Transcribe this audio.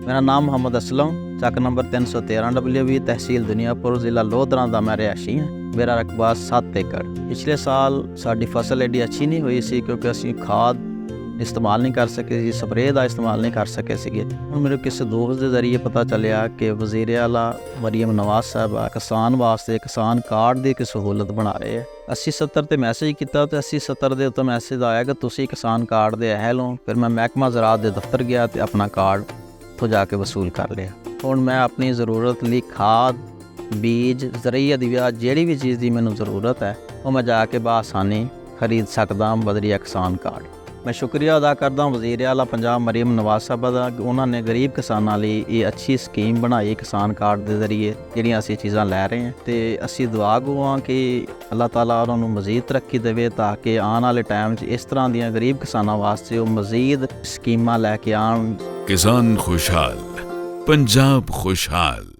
मेरा नाम मोहम्मद असलम, ਚੱਕ नंबर 313 WV, तहसील दुनियापुर, ਜ਼ਿਲ੍ਹਾ ਲੋਧਰਾਂ ਦਾ ਮੈਂ ਰਿਹਾਇਸ਼ੀ ਹਾਂ। ਮੇਰਾ ਰਕਬਾ 7 ਏਕੜ। ਪਿਛਲੇ ਸਾਲ ਸਾਡੀ ਫਸਲ ਐਡੀ ਅੱਛੀ ਨਹੀਂ ਹੋਈ ਸੀ ਕਿਉਂਕਿ ਅਸੀਂ ਖਾਦ ਇਸਤੇਮਾਲ ਨਹੀਂ ਕਰ ਸਕੇ ਸੀ, ਸਪਰੇਅ ਦਾ ਇਸਤੇਮਾਲ ਨਹੀਂ ਕਰ ਸਕੇ ਸੀਗੇ। ਹੁਣ ਮੇਰੇ ਕਿਸੇ ਦੋਸਤ ਦੇ ਜ਼ਰੀਏ ਪਤਾ ਚੱਲਿਆ ਕਿ ਵਜ਼ੀਰ ਆਲਾ ਮਰੀਮ ਨਵਾਜ਼ ਸਾਹਿਬ ਕਿਸਾਨ ਵਾਸਤੇ ਕਿਸਾਨ ਕਾਰਡ ਦੀ ਇੱਕ ਸਹੂਲਤ ਬਣਾ ਰਹੇ ਹੈ। 80-70 ਤੇ ਮੈਸੇਜ ਕੀਤਾ ਤੇ 80-70 ਦੇ ਉੱਤੇ ਮੈਸੇਜ ਆਇਆ ਕਿ ਤੁਸੀਂ ਕਿਸਾਨ ਕਾਰਡ ਦੇ ਅਹਿਲ ਹੋ। ਫਿਰ ਮੈਂ ਮਹਿਕਮਾ ਜ਼ਰਾਅਤ ਦੇ ਦਫ਼ਤਰ ਗਿਆ ਤੇ ਆਪਣਾ ਕਾਰਡ ਉੱਥੋਂ ਜਾ ਕੇ ਵਸੂਲ ਕਰ ਲਿਆ। ਹੁਣ ਮੈਂ ਆਪਣੀ ਜ਼ਰੂਰਤ ਲਈ ਖਾਦ, ਬੀਜ, ਜ਼ਰਈ ਅਦਵਿਆ, ਜਿਹੜੀ ਵੀ ਚੀਜ਼ ਦੀ ਮੈਨੂੰ ਜ਼ਰੂਰਤ ਹੈ ਉਹ ਮੈਂ ਜਾ ਕੇ ਬਾਸਾਨੀ ਖਰੀਦ ਸਕਦਾ ਬਦਰੀਆ ਕਿਸਾਨ ਕਾਰਡ। ਮੈਂ ਸ਼ੁਕਰੀਆ ਅਦਾ ਕਰਦਾ ਵਜ਼ੀਰ ਆਲਾ ਪੰਜਾਬ ਮਰੀਮ ਨਵਾਜ਼ ਸਾਹਿਬ ਦਾ, ਉਹਨਾਂ ਨੇ ਗਰੀਬ ਕਿਸਾਨਾਂ ਲਈ ਇਹ ਅੱਛੀ ਸਕੀਮ ਬਣਾਈ ਕਿਸਾਨ ਕਾਰਡ ਦੇ ਜ਼ਰੀਏ, ਜਿਹੜੀਆਂ ਅਸੀਂ ਚੀਜ਼ਾਂ ਲੈ ਰਹੇ ਹਾਂ। ਤੇ ਅਸੀਂ ਦੁਆ ਗੋ ਹਾਂ ਕਿ ਅੱਲਾਹ ਤਾਲਾ ਉਹਨਾਂ ਨੂੰ ਮਜ਼ੀਦ ਤਰੱਕੀ ਦੇਵੇ ਤਾਂ ਕਿ ਆਉਣ ਵਾਲੇ ਟਾਈਮ 'ਚ ਇਸ ਤਰ੍ਹਾਂ ਦੀਆਂ ਗਰੀਬ ਕਿਸਾਨਾਂ ਵਾਸਤੇ ਉਹ ਮਜ਼ੀਦ ਸਕੀਮਾਂ ਲੈ ਕੇ ਆਉਣ। किसान खुशहाल, पंजाब खुशहाल।